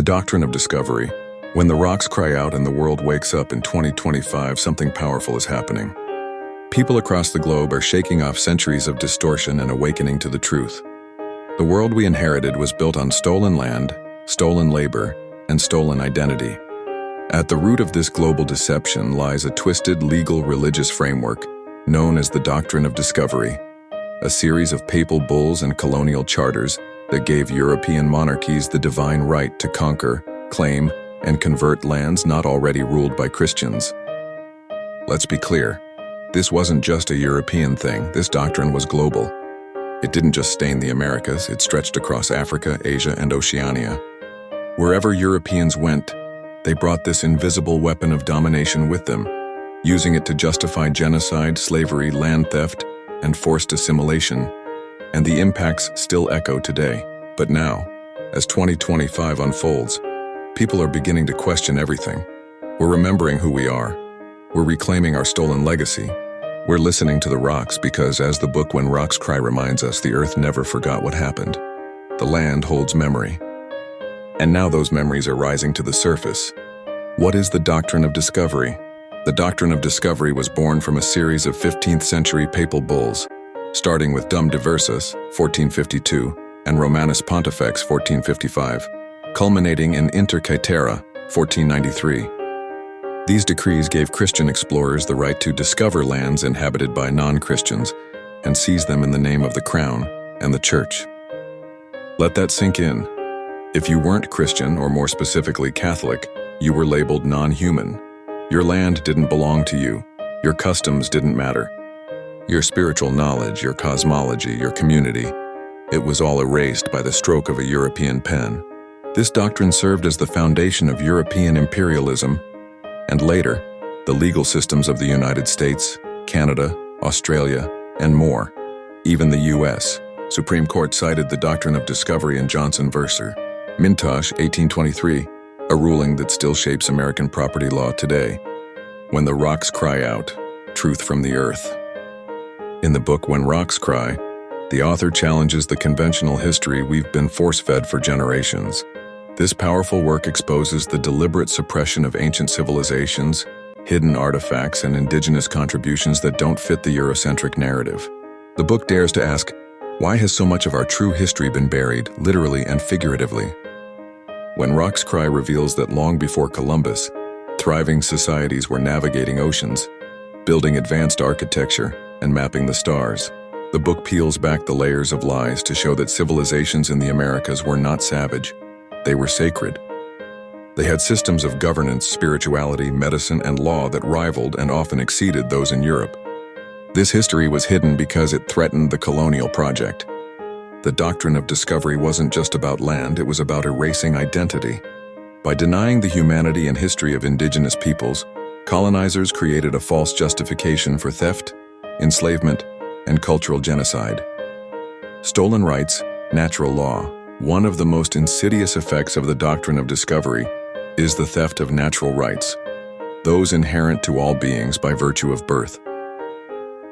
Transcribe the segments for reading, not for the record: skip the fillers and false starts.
The Doctrine of Discovery. When the rocks cry out and the world wakes up in 2025, something powerful is happening. People across the globe are shaking off centuries of distortion and awakening to the truth. The world we inherited was built on stolen land, stolen labor, and stolen identity. At the root of this global deception lies a twisted legal religious framework known as the Doctrine of Discovery, a series of papal bulls and colonial charters that gave European monarchies the divine right to conquer, claim, and convert lands not already ruled by Christians. Let's be clear, this wasn't just a European thing. This doctrine was global. It didn't just stain the Americas, it stretched across Africa, Asia, and Oceania. Wherever Europeans went, they brought this invisible weapon of domination with them, using it to justify genocide, slavery, land theft, and forced assimilation. And the impacts still echo today. But now, as 2025 unfolds, people are beginning to question everything. We're remembering who we are. We're reclaiming our stolen legacy. We're listening to the rocks because, as the book When Rocks Cry reminds us, the earth never forgot what happened. The land holds memory. And now those memories are rising to the surface. What is the Doctrine of Discovery? The Doctrine of Discovery was born from a series of 15th century papal bulls, starting with Dum Diversas, 1452, and Romanus Pontifex, 1455, culminating in Inter Caetera, 1493. These decrees gave Christian explorers the right to discover lands inhabited by non-Christians and seize them in the name of the Crown and the Church. Let that sink in. If you weren't Christian, or more specifically Catholic, you were labeled non-human. Your land didn't belong to you. Your customs didn't matter. Your spiritual knowledge, your cosmology, your community, it was all erased by the stroke of a European pen. This doctrine served as the foundation of European imperialism, and later, the legal systems of the United States, Canada, Australia, and more. Even the U.S. Supreme Court cited the Doctrine of Discovery in Johnson v. Mintosh, 1823, a ruling that still shapes American property law today. When the rocks cry out, truth from the earth. In the book When Rocks Cry, the author challenges the conventional history we've been force-fed for generations. This powerful work exposes the deliberate suppression of ancient civilizations, hidden artifacts, and indigenous contributions that don't fit the Eurocentric narrative. The book dares to ask, why has so much of our true history been buried, literally and figuratively? When Rocks Cry reveals that long before Columbus, thriving societies were navigating oceans, building advanced architecture, and mapping the stars. The book peels back the layers of lies to show that civilizations in the Americas were not savage. They were sacred. They had systems of governance, spirituality, medicine, and law that rivaled and often exceeded those in Europe. This history was hidden because it threatened the colonial project. The Doctrine of Discovery wasn't just about land, it was about erasing identity. By denying the humanity and history of indigenous peoples, colonizers created a false justification for theft, enslavement, and cultural genocide. Stolen rights, natural law. One of the most insidious effects of the Doctrine of Discovery is the theft of natural rights, those inherent to all beings by virtue of birth.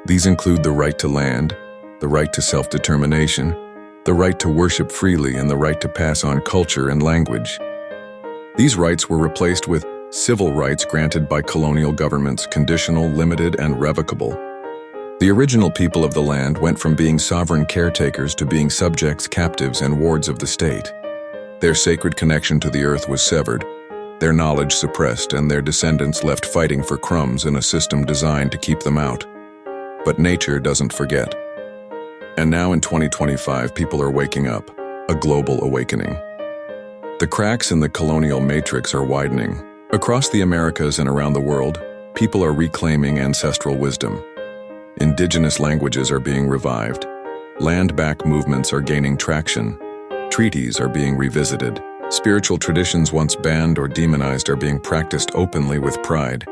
These include the right to land, the right to self-determination, the right to worship freely, and the right to pass on culture and language. These rights were replaced with civil rights granted by colonial governments, conditional, limited, and revocable. The original people of the land went from being sovereign caretakers to being subjects, captives, and wards of the state. Their sacred connection to the earth was severed, their knowledge suppressed, and their descendants left fighting for crumbs in a system designed to keep them out. But nature doesn't forget. And now in 2025, people are waking up, a global awakening. The cracks in the colonial matrix are widening. Across the Americas and around the world, people are reclaiming ancestral wisdom. Indigenous languages are being revived. Land-back movements are gaining traction. Treaties are being revisited. Spiritual traditions once banned or demonized are being practiced openly with pride.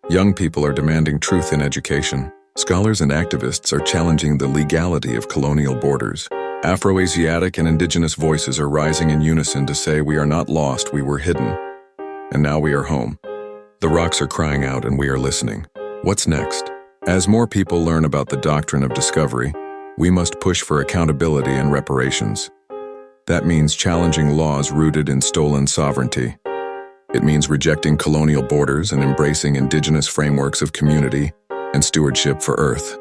Young people are demanding truth in education. Scholars and activists are challenging the legality of colonial borders. Afro-Asiatic and indigenous voices are rising in unison to say we are not lost, we were hidden. And now we are home. The rocks are crying out and we are listening. What's next? As more people learn about the Doctrine of Discovery, we must push for accountability and reparations. That means challenging laws rooted in stolen sovereignty. It means rejecting colonial borders and embracing indigenous frameworks of community and stewardship for Earth.